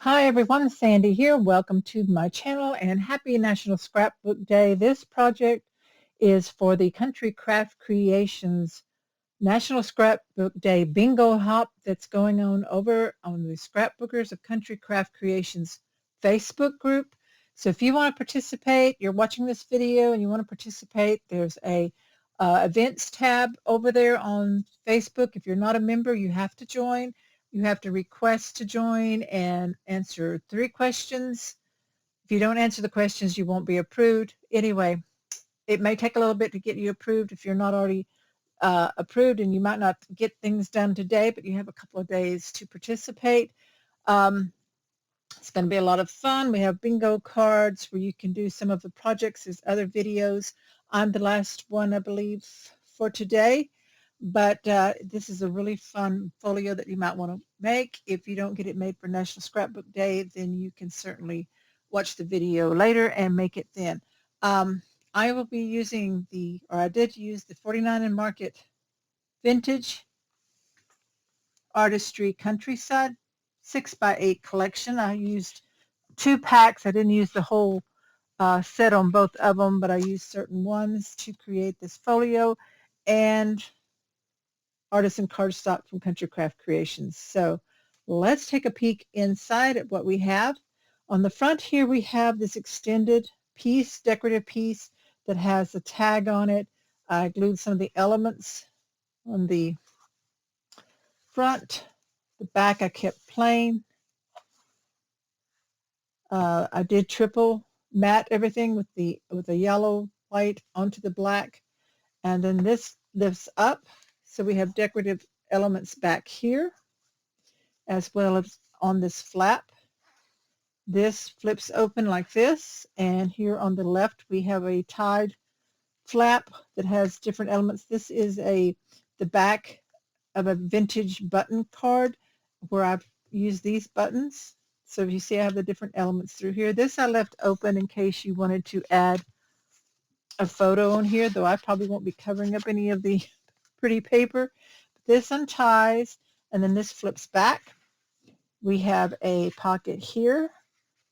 Hi everyone, Sandy here. Welcome to my channel and happy National Scrapbook Day. This project is for the Country Craft Creations National Scrapbook Day Bingo Hop that's going on over on the Scrapbookers of Country Craft Creations Facebook group. So if you want to participate, you're watching this video and you want to participate, there's a events tab over there on Facebook. If you're not a member, you have to join. You have to request to join and answer 3 questions. If you don't answer the questions, you won't be approved. Anyway, it may take a little bit to get you approved if you're not already approved, and you might not get things done today, but you have a couple of days to participate. It's going to be a lot of fun. We have bingo cards where you can do some of the projects. There's other videos. I'm the last one, I believe, for today. But this is a really fun folio that you might want to make. If you don't get it made for National Scrapbook Day, then you can certainly watch the video later and make it then. I will be using I did use the 49 and Market Vintage Artistry Countryside 6x8 collection. I used 2 packs. I didn't use the whole set on both of them, but I used certain ones to create this folio, and artisan cardstock from Country Craft Creations. So let's take a peek inside at what we have. On the front here we have this extended piece, decorative piece that has a tag on it. I glued some of the elements on the front. The back I kept plain. I did triple matte everything with the yellow, white onto the black, and then this lifts up. So we have decorative elements back here, as well as on this flap. This flips open like this, and here on the left we have a tied flap that has different elements. This is the back of a vintage button card where I've used these buttons. So if you see I have the different elements through here. This I left open in case you wanted to add a photo on here, though I probably won't be covering up any of the pretty paper. This unties, and then this flips back. We have a pocket here.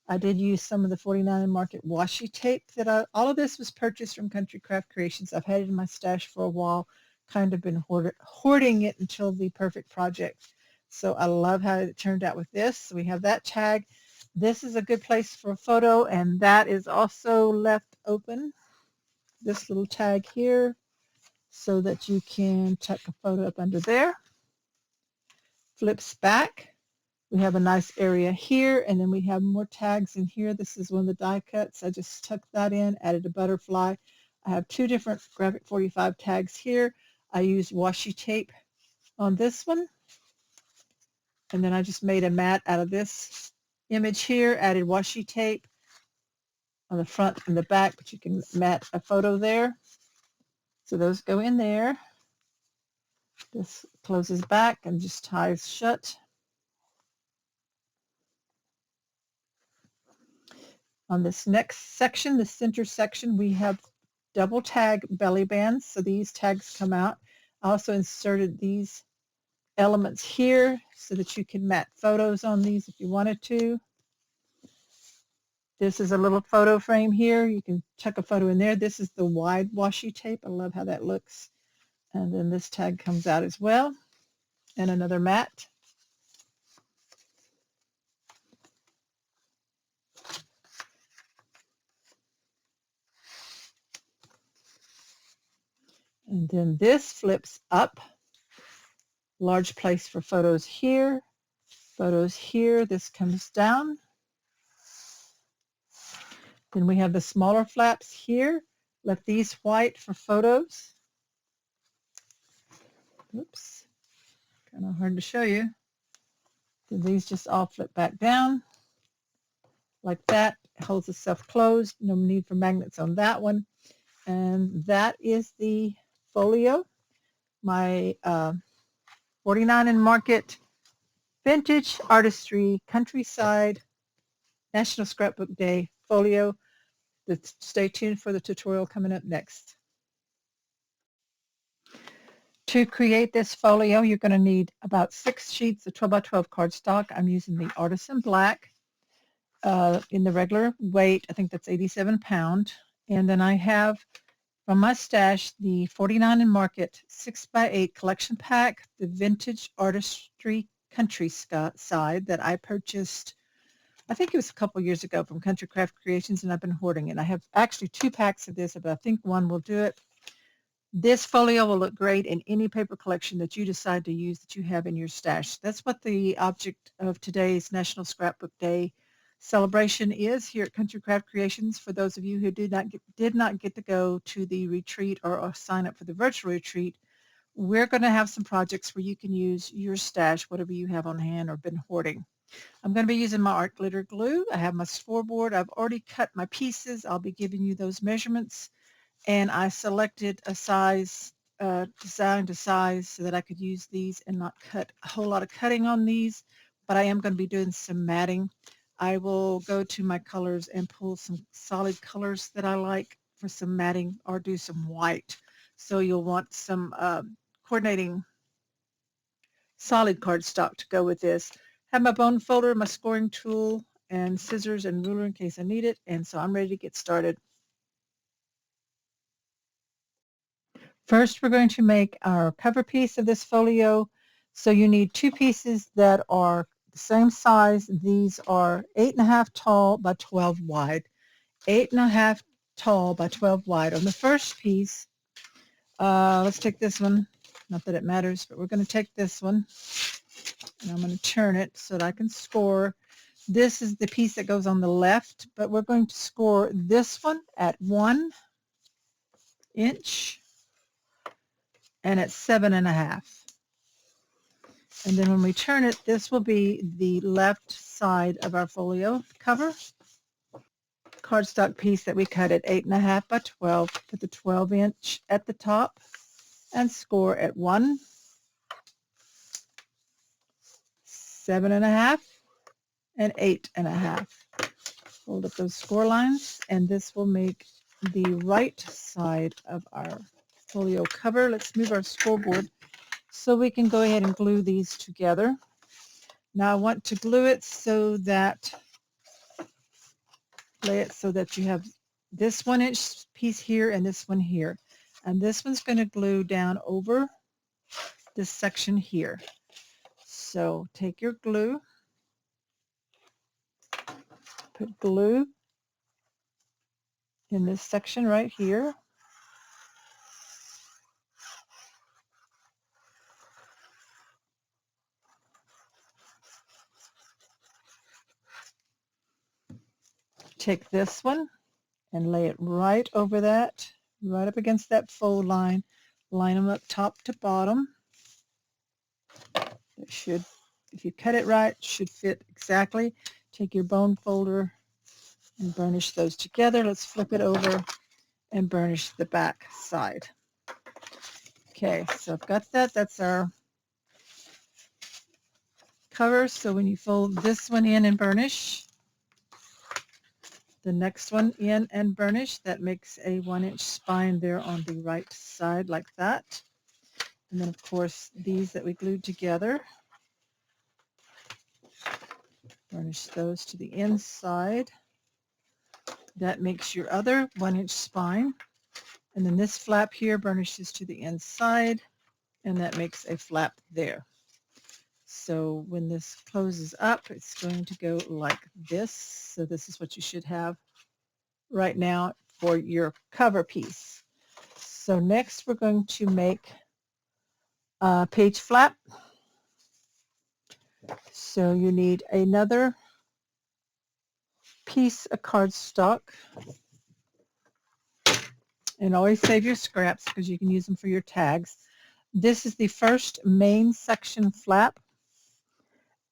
I did use some of the 49 and Market washi tape all of this was purchased from Country Craft Creations. I've had it in my stash for a while, kind of been hoarding it until the perfect project. So I love how it turned out with this. So we have that tag. This is a good place for a photo, and that is also left open. This little tag here so that you can tuck a photo up under there. Flips back. We have a nice area here, and then we have more tags in here. This is one of the die cuts. I just tucked that in, added a butterfly. I have 2 different Graphic 45 tags here. I used washi tape on this one, and then I just made a mat out of this image here, added washi tape on the front and the back, but you can mat a photo there. So those go in there. This closes back and just ties shut. On this next section, the center section, we have double tag belly bands. So these tags come out. I also inserted these elements here so that you can mat photos on these if you wanted to. This is a little photo frame here. You can tuck a photo in there. This is the wide washi tape. I love how that looks. And then this tag comes out as well. And another mat. And then this flips up. Large place for photos here. Photos here. This comes down. Then we have the smaller flaps here. Left these white for photos. Oops, kind of hard to show you. Then these just all flip back down like that. It holds itself closed. No need for magnets on that one. And that is the folio. My 49 and Market Vintage Artistry Countryside National Scrapbook Day folio. Stay tuned for the tutorial coming up next. To create this folio, you're going to need about 6 sheets of 12 by 12 cardstock. I'm using the Artisan Black. in the regular weight. I think that's 87 pound. And then I have from my stash the 49 and Market 6x8 collection pack, the vintage Artistry countryside that I purchased, I think it was a couple years ago from Country Craft Creations, and I've been hoarding it. I have actually 2 packs of this, but I think one will do it. This folio will look great in any paper collection that you decide to use that you have in your stash. That's what the object of today's National Scrapbook Day celebration is here at Country Craft Creations. For those of you who did not get to go to the retreat or sign up for the virtual retreat, we're going to have some projects where you can use your stash, whatever you have on hand or been hoarding. I'm going to be using my art glitter glue. I have my scoreboard. I've already cut my pieces. I'll be giving you those measurements. And I selected a size, design to size, so that I could use these and not cut a whole lot of cutting on these, but I am going to be doing some matting. I will go to my colors and pull some solid colors that I like for some matting, or do some white. So you'll want some coordinating solid cardstock to go with this. Have my bone folder, my scoring tool, and scissors and ruler in case I need it, and so I'm ready to get started. First, we're going to make our cover piece of this folio. So you need 2 pieces that are the same size. These are 8.5 tall by 12 wide. 8.5 tall by 12 wide. On the first piece, let's take this one. Not that it matters, but we're going to take this one, and I'm going to turn it so that I can score. This is the piece that goes on the left, but we're going to score this one at 1 inch and at 7.5. And then when we turn it, this will be the left side of our folio cover. Cardstock piece that we cut at 8.5 by 12, put the 12 inch at the top and score at 1, 7.5, and 8.5. Hold up those score lines, and this will make the right side of our folio cover. Let's move our scoreboard so we can go ahead and glue these together. Now I want to glue it so that, lay it so that you have this 1 inch piece here and this one here. And this one's going to glue down over this section here. So take your glue, put glue in this section right here. Take this one and lay it right over that, right up against that fold line. Line them up top to bottom. It should, if you cut it right, should fit exactly. Take your bone folder and burnish those together. Let's flip it over and burnish the back side. Okay, so I've got that. That's our cover. So when you fold this one in and burnish, the next one in and burnish, that makes a 1 inch spine there on the right side like that. And then of course these that we glued together, burnish those to the inside. That makes your other 1 inch spine. And then this flap here burnishes to the inside, and that makes a flap there. So when this closes up, it's going to go like this. So this is what you should have right now for your cover piece. So next we're going to make a page flap. So you need another piece of cardstock. And always save your scraps because you can use them for your tags. This is the first main section flap,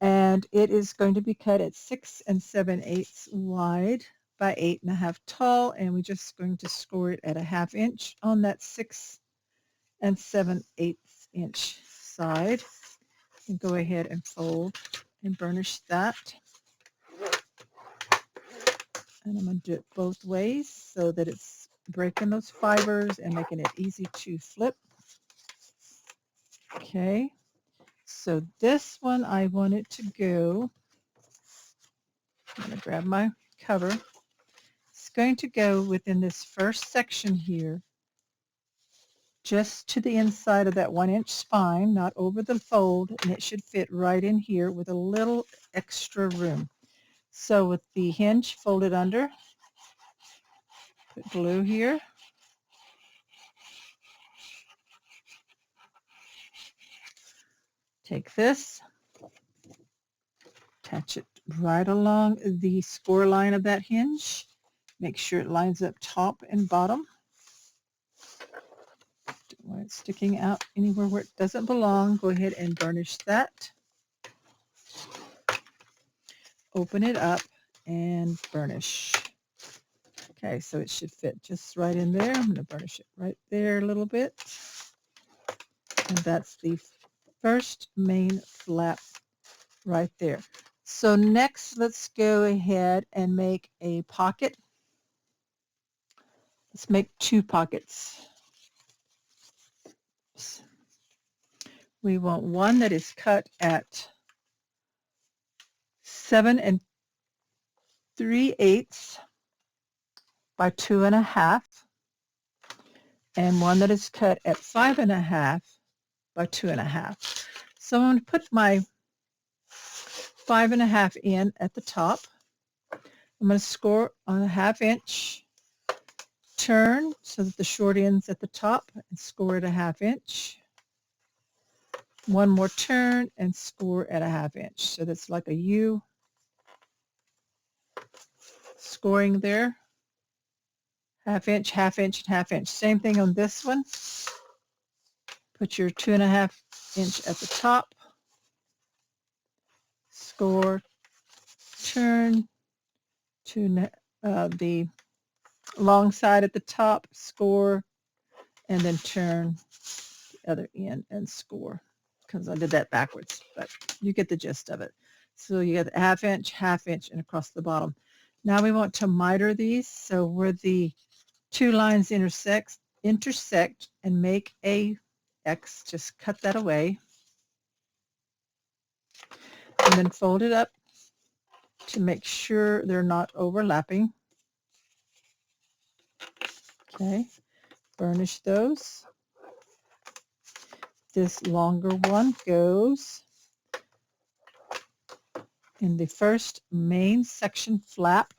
and it is going to be cut at 6 7/8 wide by 8.5 tall, and we're just going to score it at a 1/2 inch on that 6 7/8 inch side. And go ahead and fold and burnish that. And I'm going to do it both ways so that it's breaking those fibers and making it easy to flip. Okay, so this one I want it to go I'm going to grab my cover. It's going to go within this first section here, just to the inside of that 1-inch spine, not over the fold, and it should fit right in here with a little extra room. So with the hinge folded under, put glue here. Take this, attach it right along the score line of that hinge. Make sure it lines up top and bottom. Don't want it sticking out anywhere where it doesn't belong. Go ahead and burnish that. Open it up and burnish. Okay, so it should fit just right in there. I'm going to burnish it right there a little bit. And that's the first main flap right there. So next, let's go ahead and make a pocket. Let's make 2 pockets. We want one that is cut at 7 3/8 by 2.5, and one that is cut at 5.5 by 2.5. So I'm going to put my 5.5 in at the top. I'm going to score on a 1/2 inch, turn so that the short end's at the top, and score at a 1/2 inch. One more turn and score at a 1/2 inch. So that's like a U scoring there. 1/2 inch, 1/2 inch, and 1/2 inch. Same thing on this one. Put your 2.5 inch at the top. Score, turn to the long side at the top, score, and then turn the other end and score, because I did that backwards, but you get the gist of it. So you get 1/2 inch, 1/2 inch, and across the bottom. Now we want to miter these, so where the 2 lines intersect and make a X, just cut that away, and then fold it up to make sure they're not overlapping. Okay, burnish those. This longer one goes in the first main section flap,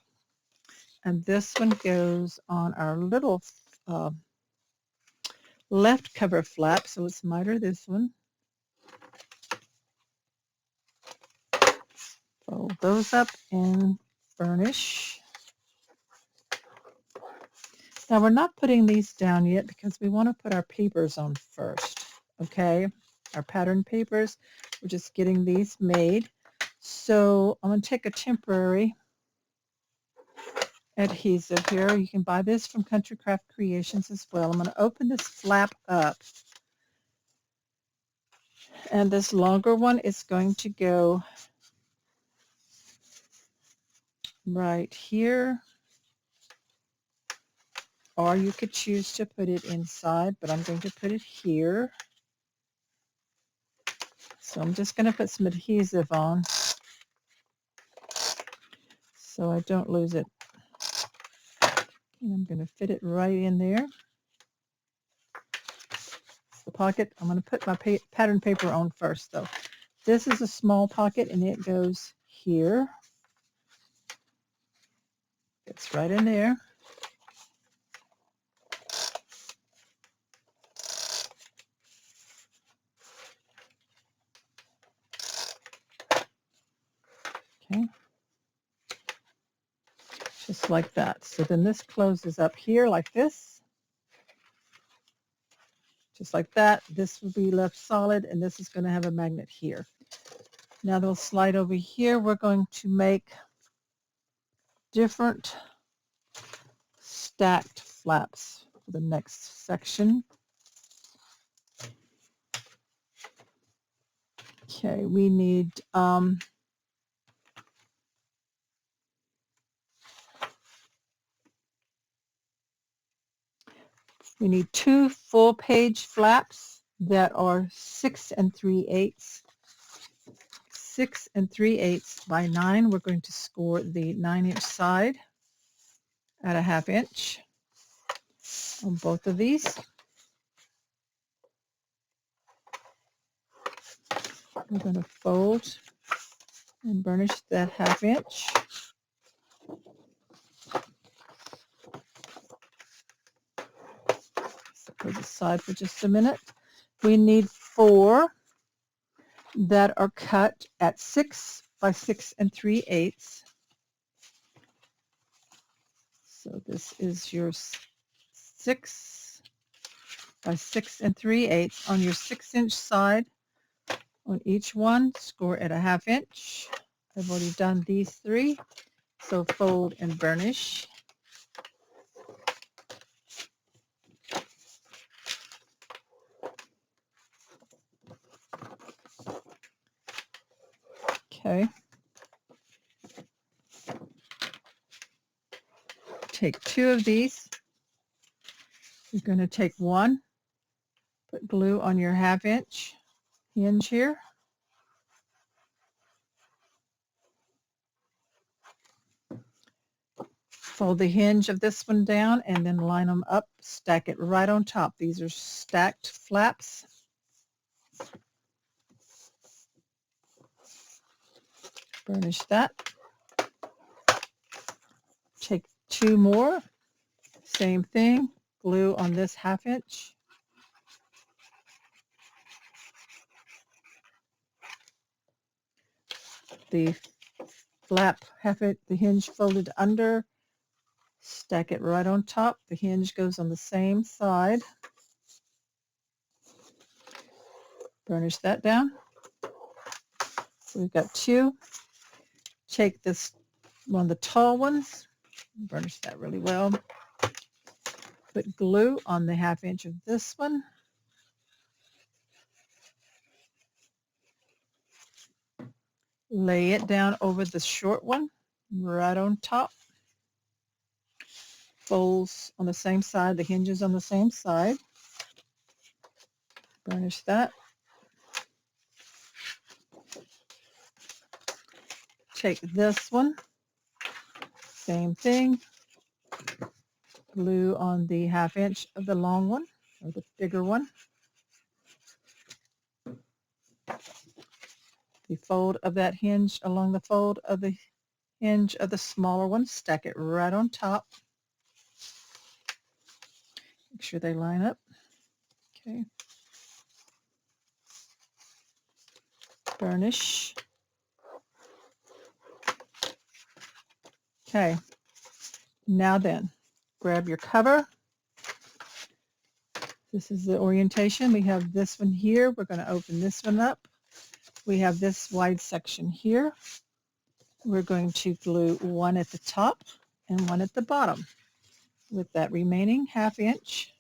and this one goes on our little left cover flap, so let's miter this one. Fold those up and burnish. Now we're not putting these down yet because we want to put our papers on first, okay? Our pattern papers, we're just getting these made. So I'm going to take a temporary adhesive here. You can buy this from Country Craft Creations as well. I'm going to open this flap up, and this longer one is going to go right here, or you could choose to put it inside, but I'm going to put it here. So I'm just going to put some adhesive on so I don't lose it. And I'm going to fit it right in there. The pocket, I'm going to put my pattern paper on first though. This is a small pocket and it goes here. It's right in there. Okay. Just like that. So then this closes up here like this. Just like that. This will be left solid, and this is going to have a magnet here. Now they'll slide over here. We're going to make different stacked flaps for the next section. Okay, we need we need 2 full page flaps that are 6 3/8. 6 3/8 by 9. We're going to score the 9-inch side at a 1/2 inch on both of these. We're going to fold and burnish that 1/2 inch. So put it aside for just a minute. We need 4 that are cut at 6 by 6 3/8. So this is your 6 by 6 3/8 on your 6-inch side. On each one, score at a 1/2 inch. I've already done these 3, so fold and burnish. Okay. Take 2 of these. You're going to take one, put glue on your 1/2 inch hinge here. Fold the hinge of this one down and then line them up, stack it right on top. These are stacked flaps. Burnish that. Take 2 more, same thing, glue on this 1/2 inch. The flap, the hinge folded under, stack it right on top. The hinge goes on the same side. Burnish that down. So we've got 2. Take this one of the tall ones, burnish that really well. Put glue on the 1/2 inch of this one. Lay it down over the short one, right on top. Folds on the same side, the hinges on the same side. Burnish that. Take this one, same thing. Glue on the 1/2 inch of the long one, or the bigger one. The fold of that hinge along the fold of the hinge of the smaller one, stack it right on top. Make sure they line up. Okay. Burnish. Okay. Now then, grab your cover. This is the orientation. We have this one here. We're going to open this one up. We have this wide section here. We're going to glue one at the top and one at the bottom with that remaining 1/2 inch.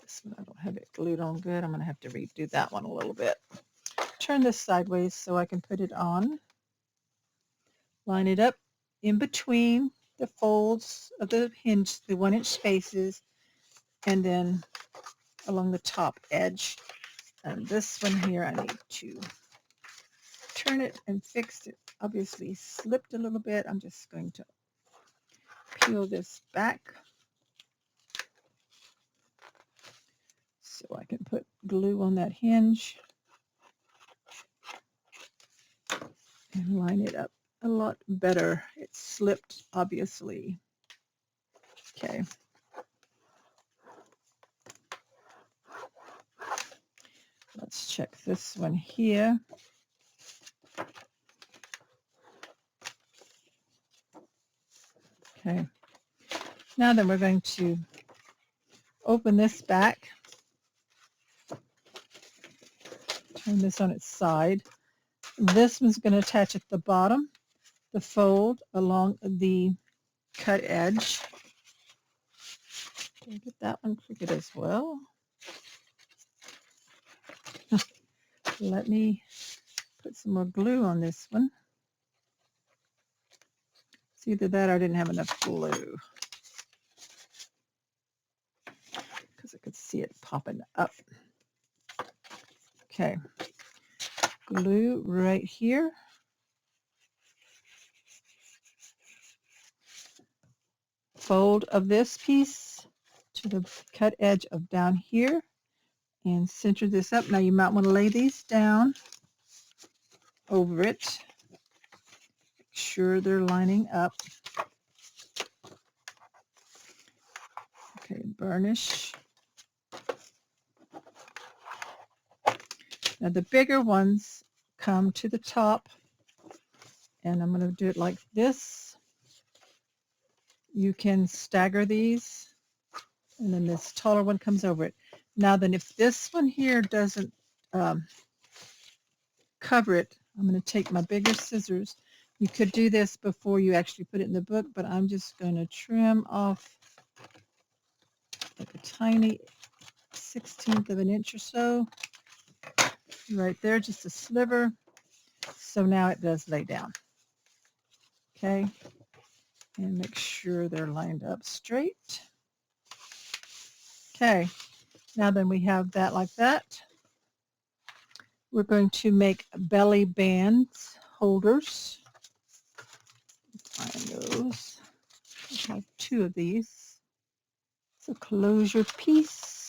This one, I don't have it glued on good. I'm going to have to redo that one a little bit. Turn this sideways so I can put it on. Line it up in between the folds of the hinge, the 1-inch spaces, and then along the top edge. And this one here, I need to turn it and fix it. Obviously slipped a little bit. I'm just going to peel this back so I can put glue on that hinge and line it up a lot better. It slipped, obviously. Okay. Let's check this one here. Okay. Now then, we're going to open this back. Turn this on its side. This one's going to attach at the bottom, the fold along the cut edge. Can I get that one crooked as well? Let me put some more glue on this one. It's either that or I didn't have enough glue. could see it popping up. Okay, glue right here. Fold of this piece to the cut edge of down here and center this up. Now you might want to lay these down over it. Make sure they're lining up. Okay, burnish. Now the bigger ones come to the top, and I'm going to do it like this. You can stagger these, and then this taller one comes over it. Now then, if this one here doesn't cover it, I'm going to take my bigger scissors. You could do this before you actually put it in the book, but I'm just going to trim off like a tiny 1/16 of an inch or so. Right there, just a sliver. So now it does lay down. Okay, and make sure they're lined up straight. Okay, now then we have that like that. We're going to make belly bands holders. Find those. I have 2 of these. It's a closure piece.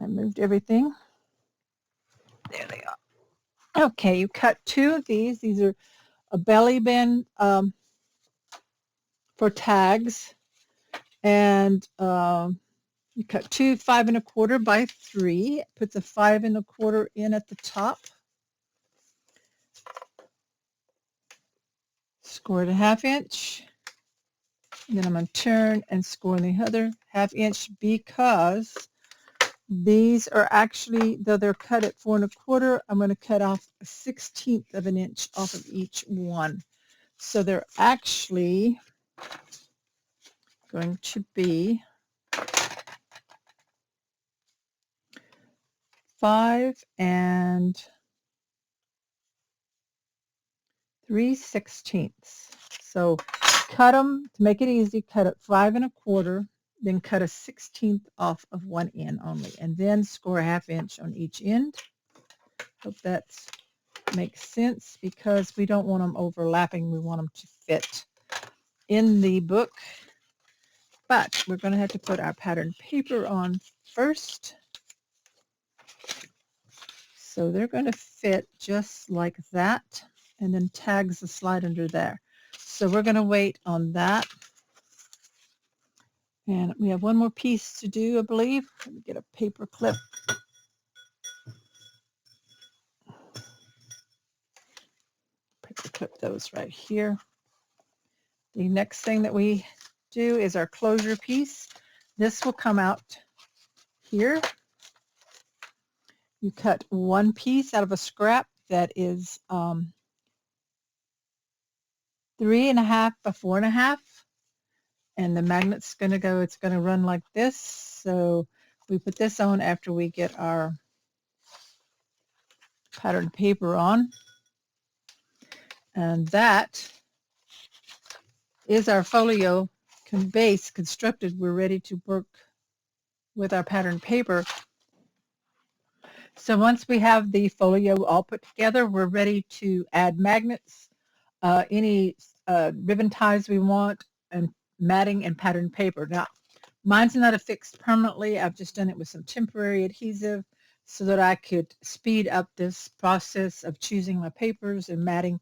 I moved everything. There they are. Okay, you cut 2 of these. These are a belly band for tags, and you cut 2 5 1/4 by 3. Put the 5 1/4 in at the top. Score it a 1/2 inch. And then I'm going to turn and score the other 1/2 inch, because these are actually, though they're cut at 4 1/4, I'm going to cut off a 1/16 of an inch off of each one. So they're actually going to be 5 3/16. So cut them, to make it easy, cut it 5 1/4, then cut a 1/16 off of one end only, and then score a 1/2 inch on each end. Hope that makes sense, because we don't want them overlapping. We want them to fit in the book. But we're going to have to put our pattern paper on first. So they're going to fit just like that, and then tags the slide under there. So we're going to wait on that. And we have one more piece to do, I believe. Let me get a paper clip. Paper clip those right here. The next thing that we do is our closure piece. This will come out here. You cut 1 piece out of a scrap that is 3 1/2 by 4 1/2, and the magnet's going to go, it's going to run like this. So we put this on after we get our pattern paper on, and that is our folio base constructed. We're ready to work with our pattern paper. So once we have the folio all put together, we're ready to add magnets, any ribbon ties we want, and matting and pattern paper. Now, mine's not affixed permanently. I've just done it with some temporary adhesive so that I could speed up this process of choosing my papers and matting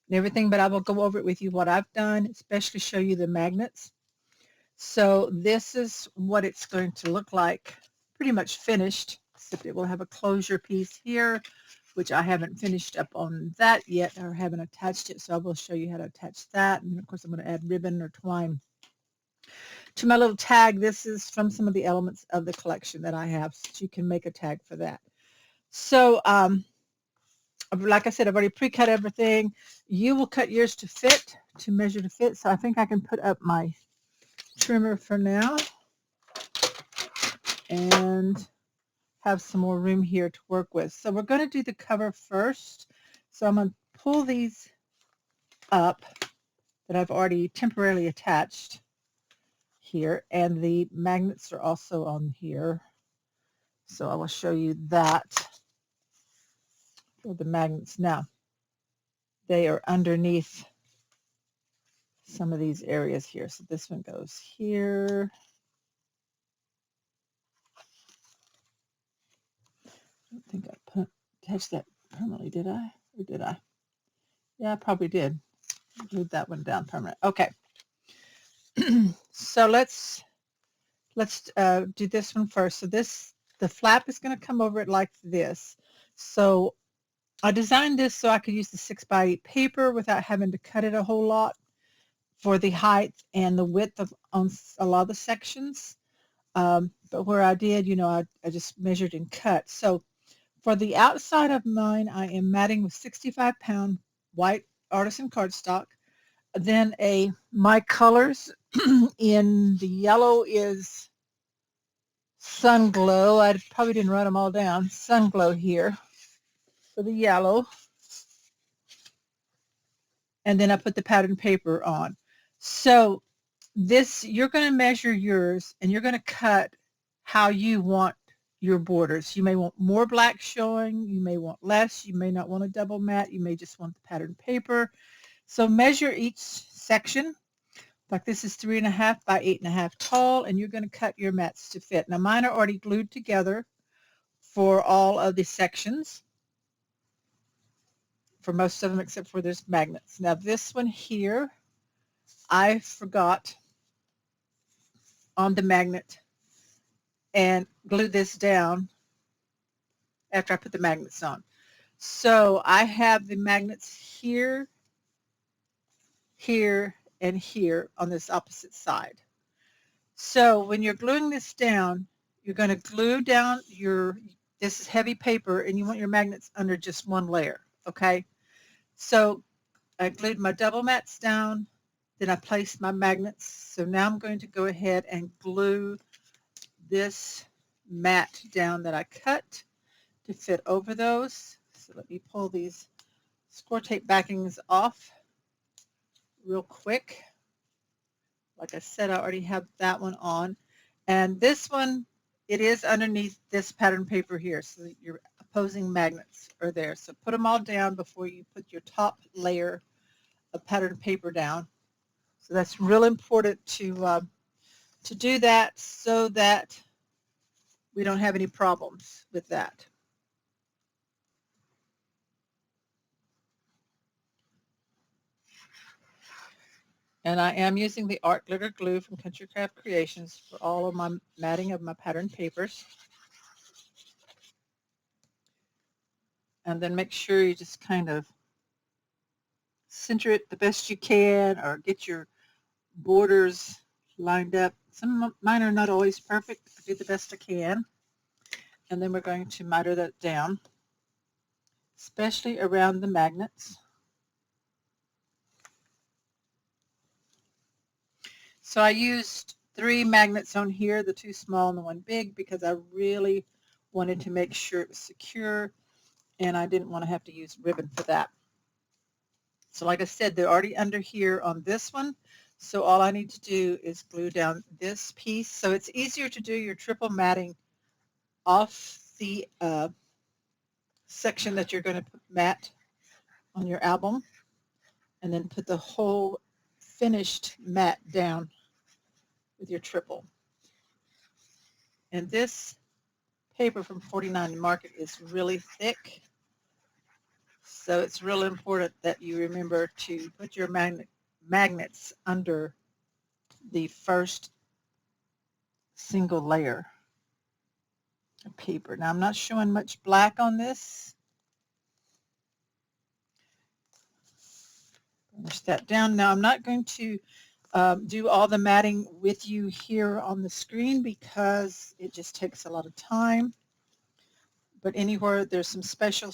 and everything, but I will go over it with you what I've done, especially show you the magnets. So this is what it's going to look like, pretty much finished, except it will have a closure piece here, which I haven't finished up on that yet, or haven't attached it, so I will show you how to attach that. And of course I'm going to add ribbon or twine to my little tag. This is from some of the elements of the collection that I have, so you can make a tag for that. So like I said, I've already pre-cut everything. You will cut yours to fit, to measure to fit. So I think I can put up my trimmer for now and have some more room here to work with. So we're going to do the cover first. So I'm going to pull these up that I've already temporarily attached here, and the magnets are also on here. So I will show you that for the magnets. Now, they are underneath some of these areas here. So this one goes here. I don't think I attached that permanently, did I? Or did I? Yeah, I probably did. Glued that one down permanent. Okay. So let's do this one first. So the flap is going to come over it like this. So I designed this so I could use the 6x8 paper without having to cut it a whole lot for the height and the width of on a lot of the sections. But where I did, I just measured and cut. So for the outside of mine, I am matting with 65-pound white artisan cardstock. Then my colors in the yellow is Sun Glow. I probably didn't write them all down. Sun Glow here for the yellow. And then I put the pattern paper on. So you're going to measure yours and you're going to cut how you want your borders. You may want more black showing. You may want less. You may not want a double mat. You may just want the pattern paper. So measure each section. Like this is 3.5 by 8.5 tall, and you're going to cut your mats to fit. Now mine are already glued together for all of the sections, for most of them except for there's magnets. Now this one here, I forgot on the magnet and glued this down after I put the magnets on. So I have the magnets here, here, and here on this opposite side. So when you're gluing this down, you're going to glue down this is heavy paper, and you want your magnets under just one layer, okay? So I glued my double mats down, then I placed my magnets. So now I'm going to go ahead and glue this mat down that I cut to fit over those. So let me pull these score tape backings off real quick. Like I said, I already have that one on. And this one, it is underneath this pattern paper here. So your opposing magnets are there. So put them all down before you put your top layer of pattern paper down. So that's real important to do that so that we don't have any problems with that. And I am using the Art Glitter Glue from Country Craft Creations for all of my matting of my pattern papers. And then make sure you just kind of center it the best you can, or get your borders lined up. Some of mine are not always perfect. I do the best I can. And then we're going to miter that down, especially around the magnets. So I used 3 magnets on here, the 2 small and the 1 big, because I really wanted to make sure it was secure, and I didn't want to have to use ribbon for that. So like I said, they're already under here on this one. So all I need to do is glue down this piece. So it's easier to do your triple matting off the section that you're going to mat on your album, and then put the whole finished mat down with your triple. And this paper from 49 Market is really thick, so it's real important that you remember to put your magnets under the first single layer of paper. Now I'm not showing much black on this. Finish that down. Now I'm not going to do all the matting with you here on the screen because it just takes a lot of time. But anywhere there's some special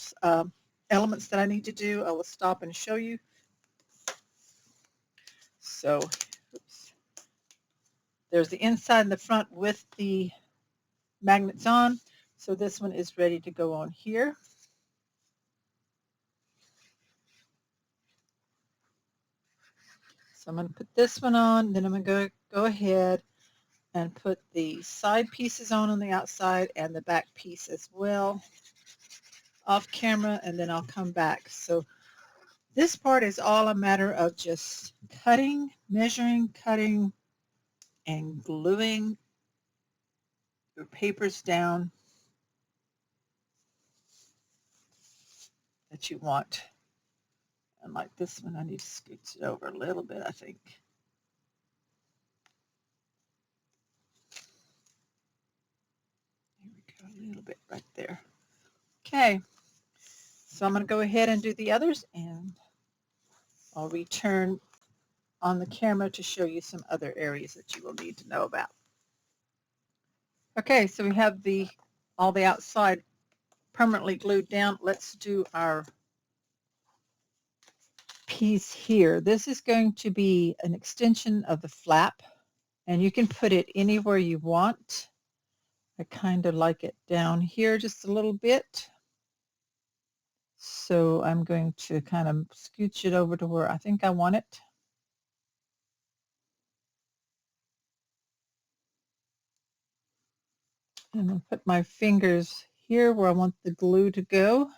elements that I need to do, I will stop and show you. So oops. There's the inside and the front with the magnets on. So this one is ready to go on here. So I'm going to put this one on, then I'm going to go ahead and put the side pieces on the outside and the back piece as well off camera, and then I'll come back. So this part is all a matter of just cutting, measuring, cutting, and gluing your papers down that you want. And like this one, I need to scooch it over a little bit, I think. Here we go, a little bit right there. Okay, so I'm going to go ahead and do the others, and I'll return on the camera to show you some other areas that you will need to know about. Okay, so we have all the outside permanently glued down. Let's do our piece here. This is going to be an extension of the flap, and you can put it anywhere you want. I kind of like it down here just a little bit. So I'm going to kind of scooch it over to where I think I want it. And I'll put my fingers here where I want the glue to go.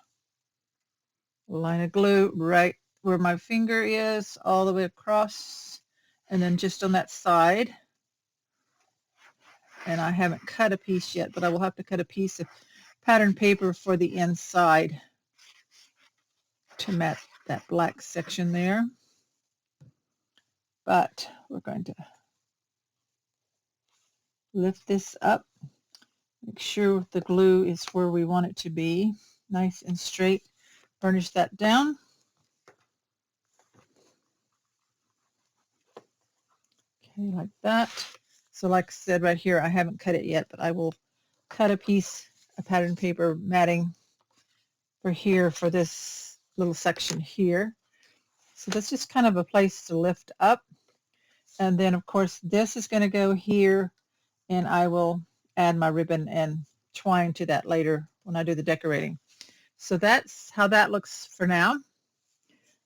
Line of glue right where my finger is, all the way across, and then just on that side. And I haven't cut a piece yet, but I will have to cut a piece of pattern paper for the inside to match that black section there. But we're going to lift this up, make sure the glue is where we want it to be, nice and straight. Burnish that down. Okay, like that. So like I said right here, I haven't cut it yet, but I will cut a piece of pattern paper matting for here for this little section here. So that's just kind of a place to lift up. And then of course this is going to go here, and I will add my ribbon and twine to that later when I do the decorating. So that's how that looks for now.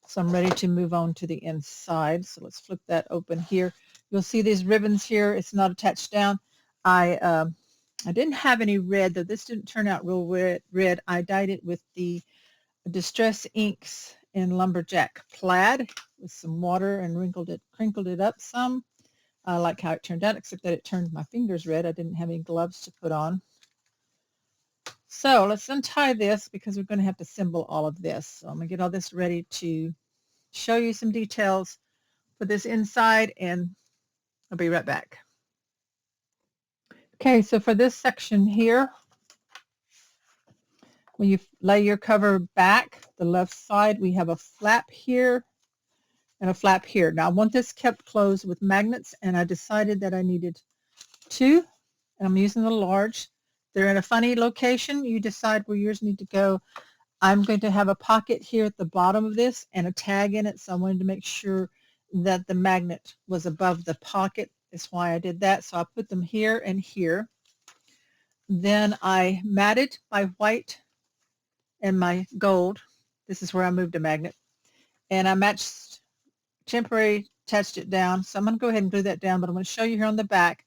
So I'm ready to move on to the inside. So let's flip that open here. You'll see these ribbons here. It's not attached down. I didn't have any red, though this didn't turn out real red. I dyed it with the Distress Inks in Lumberjack Plaid with some water and crinkled it up some. I like how it turned out, except that it turned my fingers red. I didn't have any gloves to put on. So let's untie this because we're going to have to assemble all of this. So I'm going to get all this ready to show you some details for this inside, and I'll be right back. Okay, so for this section here, when you lay your cover back, the left side, we have a flap here and a flap here. Now I want this kept closed with magnets, and I decided that I needed 2, and I'm using the large. They're in a funny location. You decide where yours need to go. I'm going to have a pocket here at the bottom of this and a tag in it, so I wanted to make sure that the magnet was above the pocket. That's why I did that. So I put them here and here. Then I matted my white and my gold. This is where I moved a magnet. And I attached it down. So I'm going to go ahead and glue that down, but I'm going to show you here on the back.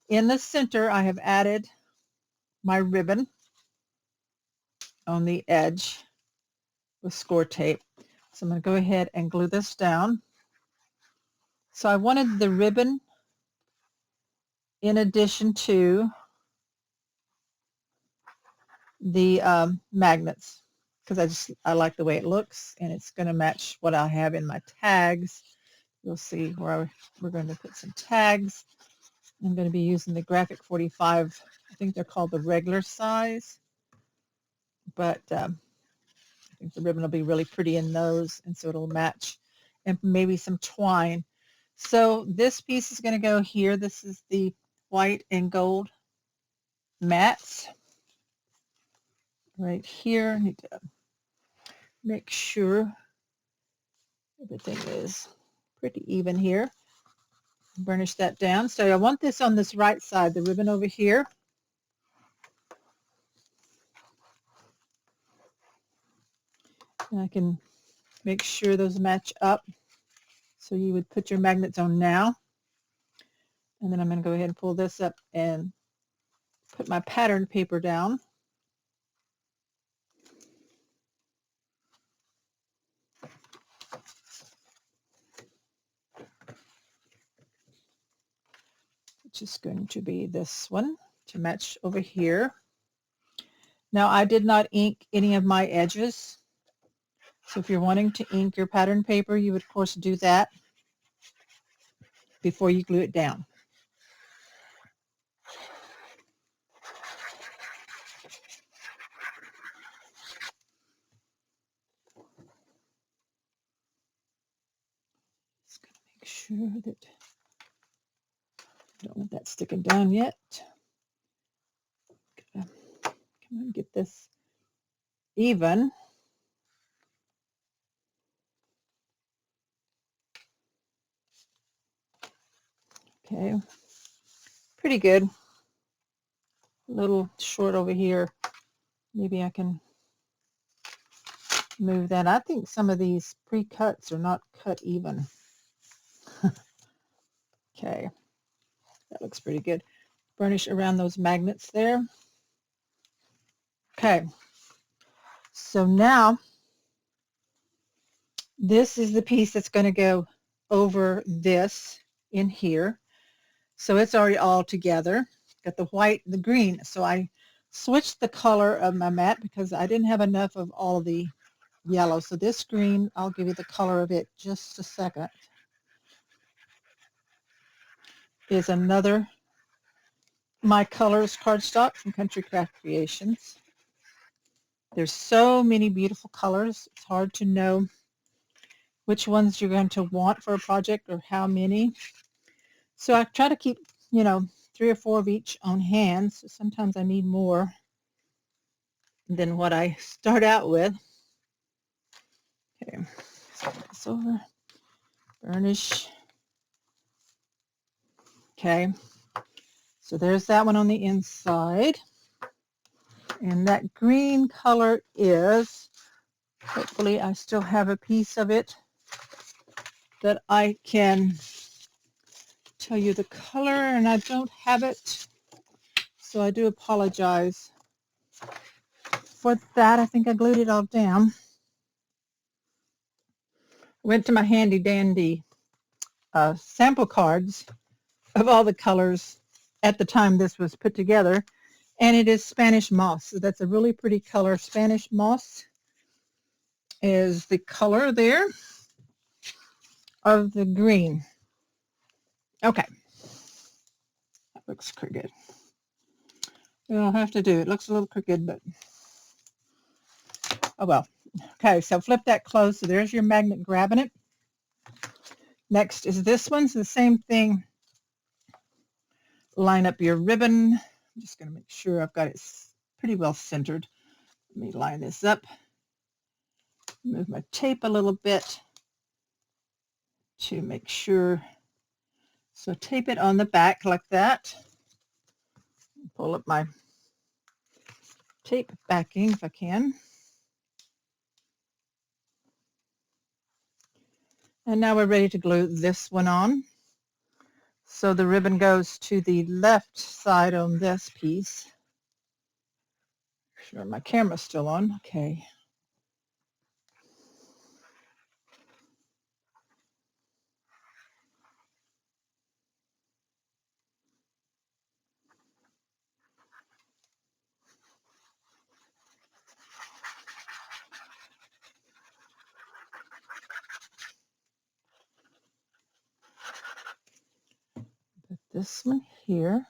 In the center, I have added my ribbon on the edge with score tape. So I'm going to go ahead and glue this down. So I wanted the ribbon in addition to the magnets, because I like the way it looks, and it's going to match what I have in my tags. You'll see where we're going to put some tags. I'm going to be using the Graphic 45. I think they're called the regular size, but I think the ribbon will be really pretty in those, and so it'll match, and maybe some twine. So this piece is going to go here. This is the white and gold mats right here. I need to make sure everything is pretty even here. Burnish that down. So I want this on this right side, the ribbon over here. And I can make sure those match up. So you would put your magnets on now. And then I'm going to go ahead and pull this up and put my pattern paper down. Which is going to be this one to match over here. Now I did not ink any of my edges. So if you're wanting to ink your pattern paper, you would of course do that before you glue it down. Just going to make sure that I don't want that sticking down yet. Come on, get this even. Okay, pretty good. A little short over here. Maybe I can move that. I think some of these pre-cuts are not cut even. Okay, that looks pretty good. Burnish around those magnets there. Okay, so now this is the piece that's going to go over this in here. So it's already all together. Got the white and the green. So I switched the color of my mat because I didn't have enough of all the yellow. So this green, I'll give you the color of it just a second, is another My Colors cardstock from Country Craft Creations. There's so many beautiful colors. It's hard to know which ones you're going to want for a project or how many. So I try to keep, 3 or 4 of each on hand. So sometimes I need more than what I start out with. Okay, so this over, burnish. Okay, so there's that one on the inside. And that green color is, hopefully I still have a piece of it that I can tell you the color, and I don't have it, so I do apologize for that. I think I glued it all down. Went to my handy dandy sample cards of all the colors at the time this was put together, and it is Spanish moss. So that's a really pretty color. Spanish moss is the color there of the green. Okay, that looks crooked. I'll have to do it. Looks a little crooked, but oh well. Okay, so flip that closed. So there's your magnet grabbing it. Next is this one. So the same thing. Line up your ribbon. I'm just going to make sure I've got it pretty well centered. Let me line this up. Move my tape a little bit to make sure. So tape it on the back like that. Pull up my tape backing if I can. And now we're ready to glue this one on. So the ribbon goes to the left side on this piece. Sure, my camera's still on. Okay. Put this one here.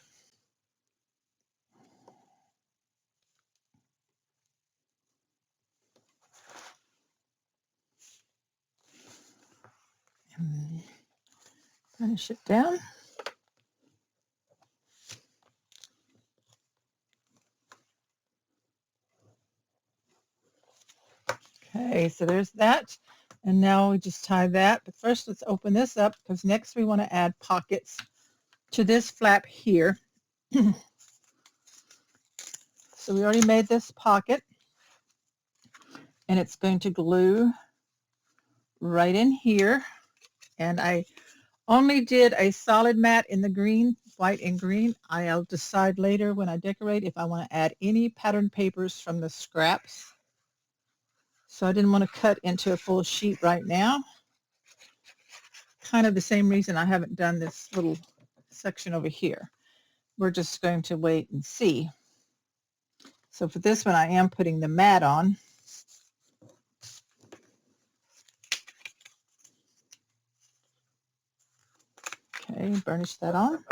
And finish it down. Okay, so there's that. And now we just tie that. But first, let's open this up because next we want to add pockets to this flap here. So we already made this pocket, and it's going to glue right in here. And I Only did a solid matte in the green, white and green. I'll decide later when I decorate if I want to add any pattern papers from the scraps. So I didn't want to cut into a full sheet right now. Kind of the same reason I haven't done this little section over here. We're just going to wait and see. So for this one, I am putting the matte on. Okay, burnish that on.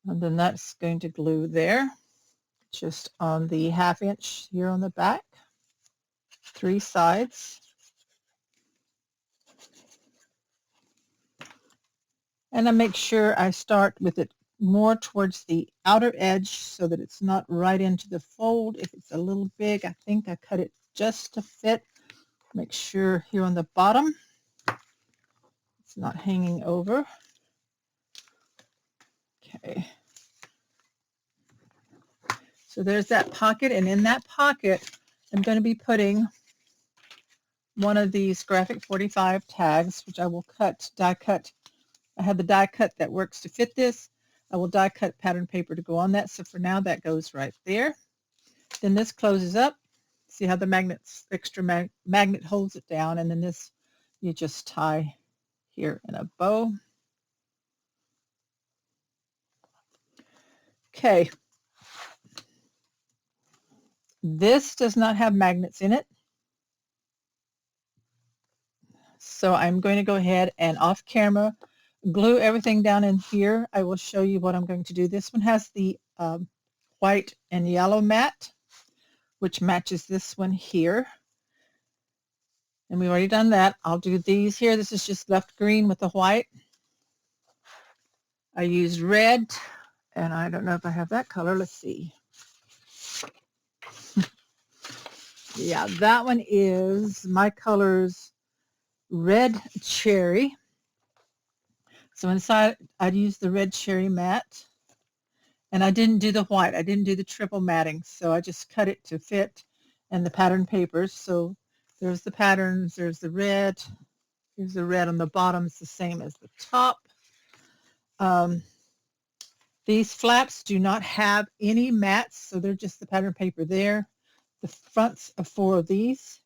And then that's going to glue there, just on the 1/2 inch here on the back, 3 sides. And I make sure I start with it more towards the outer edge so that it's not right into the fold. If it's a little big, I think I cut it just to fit. Make sure here on the bottom it's not hanging over. Okay. So there's that pocket, and in that pocket I'm going to be putting one of these graphic 45 tags, which I will die cut. I have the die cut that works to fit this. I will die cut pattern paper to go on that. So for now, that goes right there. Then this closes up. See how the extra magnet holds it down, and then this you just tie here in a bow. Okay. This does not have magnets in it. So I'm going to go ahead and off camera glue everything down in here. I will show you what I'm going to do. This one has the white and yellow mat, which matches this one here. And we've already done that. I'll do these here. This is just left green with the white. I used red, and I don't know if I have that color. Let's see. Yeah, that one is my color's red cherry. So inside, I'd use the red cherry mat. And I didn't do the white. I didn't do the triple matting. So I just cut it to fit and the pattern papers. So there's the patterns. There's the red. Here's the red on the bottom. It's the same as the top. These flaps do not have any mats, so they're just the pattern paper there. The fronts of 4 of these.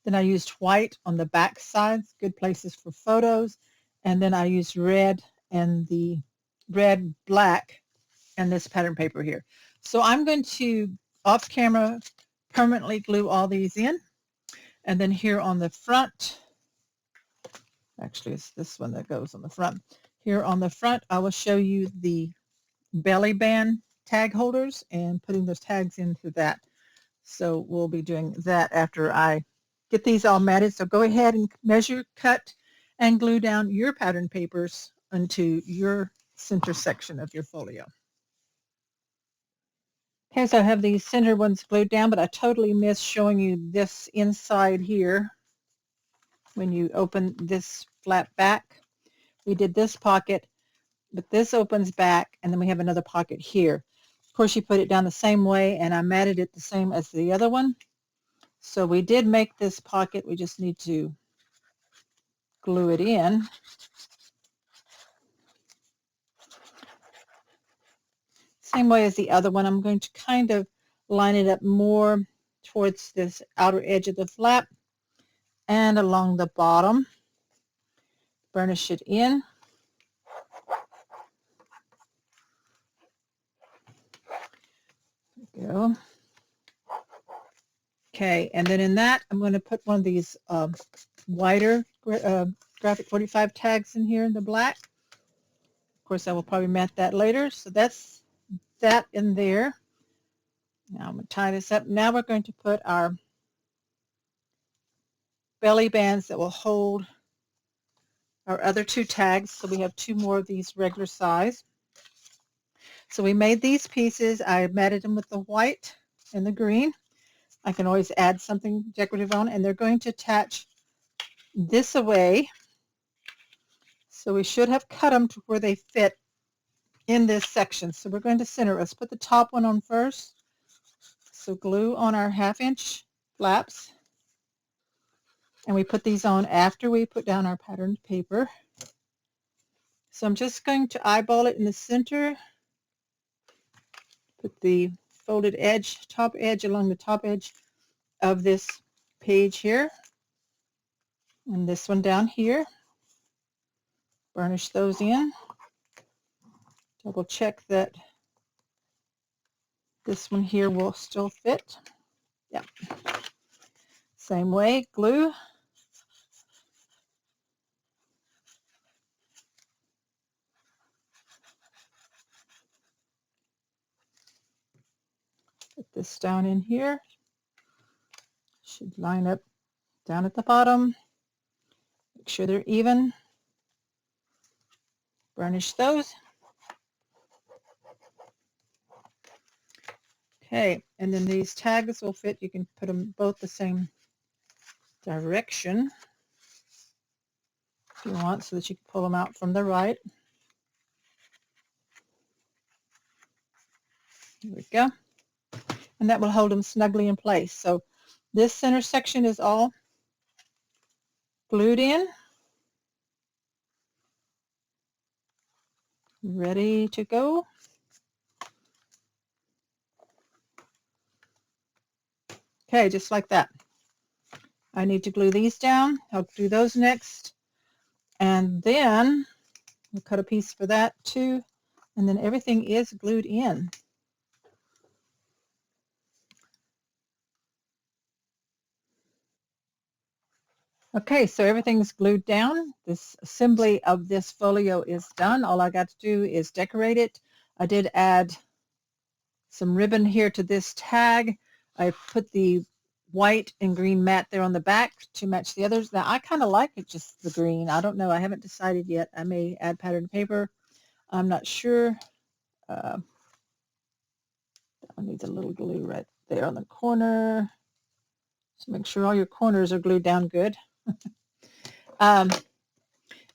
Then I used white on the back sides, good places for photos. And then I used red and the red, black, and this pattern paper here. So I'm going to, off camera, permanently glue all these in. And then here on the front, actually it's this one that goes on the front. Here on the front, I will show you the belly band tag holders and putting those tags into that. So we'll be doing that after I get these all matted. So go ahead and measure, cut, and glue down your pattern papers into your center section of your folio. Okay, so I have these center ones glued down, but I totally missed showing you this inside here. When you open this flap back, we did this pocket, but this opens back, and then we have another pocket here. Of course, you put it down the same way, and I matted it the same as the other one. So we did make this pocket. We just need to glue it in. Same way as the other one. I'm going to kind of line it up more towards this outer edge of the flap and along the bottom. Burnish it in. There we go. Okay, and then in that, I'm going to put one of these wider graphic 45 tags in here in the black. Of course, I will probably mat that later. So that's that in there. Now I'm going to tie this up. Now we're going to put our belly bands that will hold our other 2 tags. So we have 2 more of these regular size. So we made these pieces. I matted them with the white and the green. I can always add something decorative on, and they're going to attach this away. So we should have cut them to where they fit in this section. So we're going to center. Let's put the top one on first. So glue on our 1/2 inch flaps. And we put these on after we put down our patterned paper. So I'm just going to eyeball it in the center. Put the folded edge, top edge along the top edge of this page here. And this one down here. Burnish those in. Double check that this one here will still fit. Yep. Same way, glue. Put this down in here. Should line up down at the bottom. Make sure they're even. Burnish those. Okay, and then these tags will fit. You can put them both the same direction if you want, so that you can pull them out from the right. Here we go. And that will hold them snugly in place. So this center section is all glued in. Ready to go. Okay, just like that. I need to glue these down. I'll do those next. And then we'll cut a piece for that too. And then everything is glued in. Okay, so everything's glued down. This assembly of this folio is done. All I got to do is decorate it. I did add some ribbon here to this tag. I put the white and green mat there on the back to match the others. Now, I kind of like it just the green. I don't know. I haven't decided yet. I may add patterned paper. I'm not sure. That one needs a little glue right there on the corner. So make sure all your corners are glued down good. And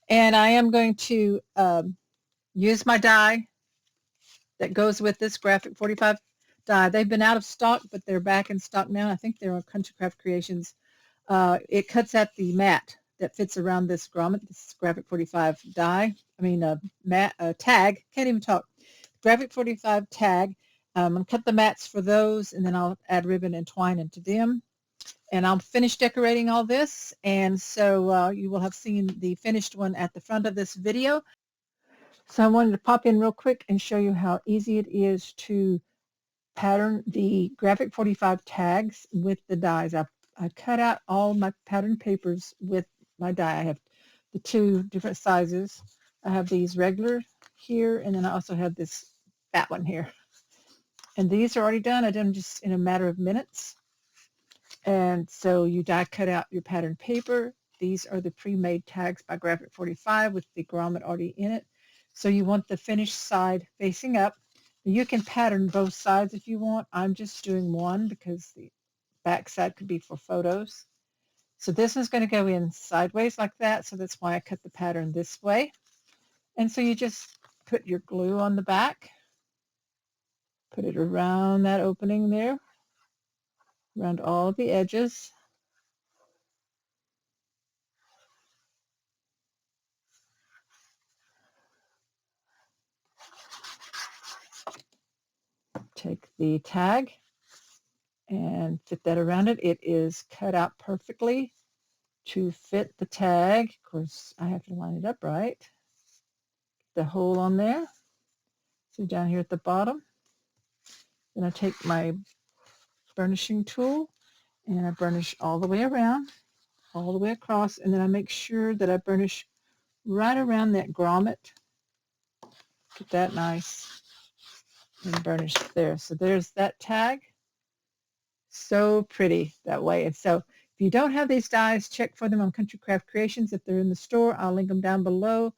I am going to use my die that goes with this Graphic 45 die. They've been out of stock, but they're back in stock now. I think they're on Country Craft Creations. It cuts out the mat that fits around this grommet, this Graphic 45 die. I mean, tag. Can't even talk. Graphic 45 tag. I'm going to cut the mats for those, and then I'll add ribbon and twine into them. And I'll finish decorating all this, and so you will have seen the finished one at the front of this video. So I wanted to pop in real quick and show you how easy it is to pattern the Graphic 45 tags with the dies. I cut out all my pattern papers with my die. I have the two different sizes. I have these regular here, and then I also have this fat one here. And these are already done. I did them just in a matter of minutes. And so you die cut out your pattern paper. These are the pre-made tags by Graphic 45 with the grommet already in it. So you want the finished side facing up. You can pattern both sides if you want. I'm just doing one because the back side could be for photos. So this is going to go in sideways like that. So that's why I cut the pattern this way. And so you just put your glue on the back. Put it around that opening there, around all the edges. Take the tag and fit that around it. It is cut out perfectly to fit the tag. Of course, I have to line it up right. The hole on there. So down here at the bottom. Then I take my burnishing tool and I burnish all the way around, all the way across, and then I make sure that I burnish right around that grommet. Get that nice and burnish there. So there's that tag. So pretty that way. And so if you don't have these dies, check for them on Country Craft Creations. If they're in the store, I'll link them down below,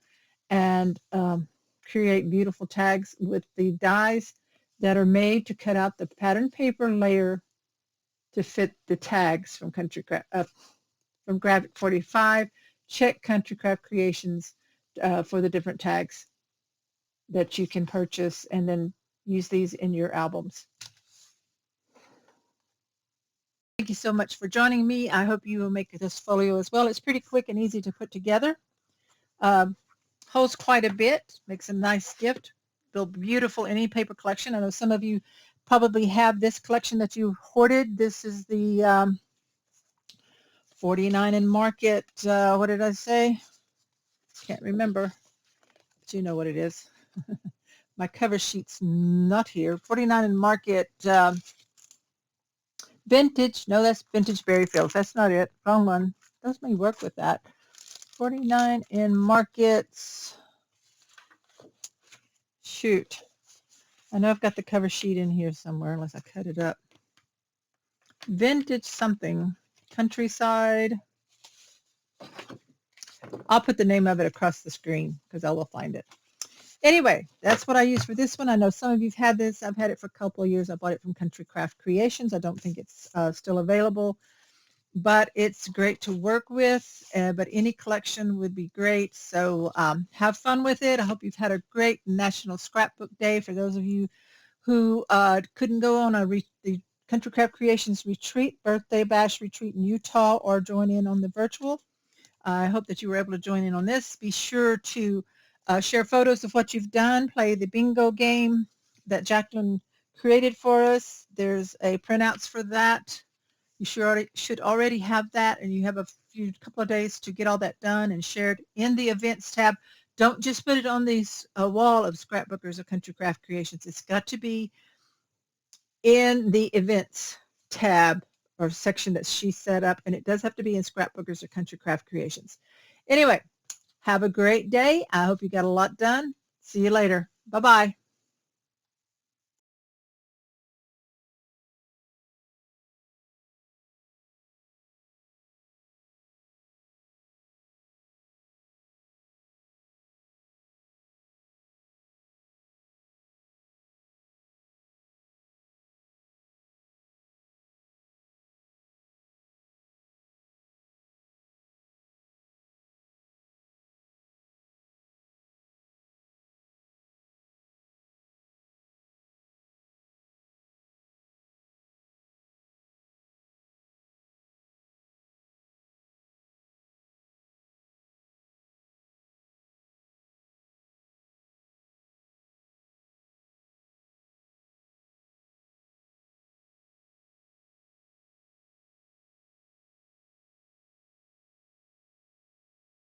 and create beautiful tags with the dies that are made to cut out the pattern paper layer to fit the tags from from Graphic 45. Check Country Craft Creations for the different tags that you can purchase, and then use these in your albums. Thank you so much for joining me. I hope you will make this folio as well. It's pretty quick and easy to put together. Holds quite a bit, makes a nice gift. Build beautiful any paper collection. I know some of you probably have this collection that you hoarded. This is the 49 in Market. What did I say? Can't remember, but you know what it is. My cover sheet's not here. 49 in Market. Vintage. No, that's Vintage Berryfields. That's not it. Wrong one. Those may work with that. 49 in Markets. Shoot. I know I've got the cover sheet in here somewhere unless I cut it up. Vintage something. Countryside. I'll put the name of it across the screen because I will find it. Anyway, that's what I use for this one. I know some of you've had this. I've had it for a couple of years. I bought it from Country Craft Creations. I don't think it's still available, but it's great to work with. But any collection would be great. So have fun with it. I hope you've had a great National Scrapbook Day. For those of you who couldn't go on the Country Craft Creations retreat, birthday bash retreat in Utah, or join in on the virtual. I hope that you were able to join in on this. Be sure to share photos of what you've done. Play the bingo game that Jacqueline created for us. There's a printouts for that. You should already have that, and you have a couple of days to get all that done and shared in the events tab. Don't just put it on this wall of Scrapbookers of Country Craft Creations. It's got to be in the events tab or section that she set up, and it does have to be in Scrapbookers or Country Craft Creations. Anyway, have a great day. I hope you got a lot done. See you later. Bye-bye.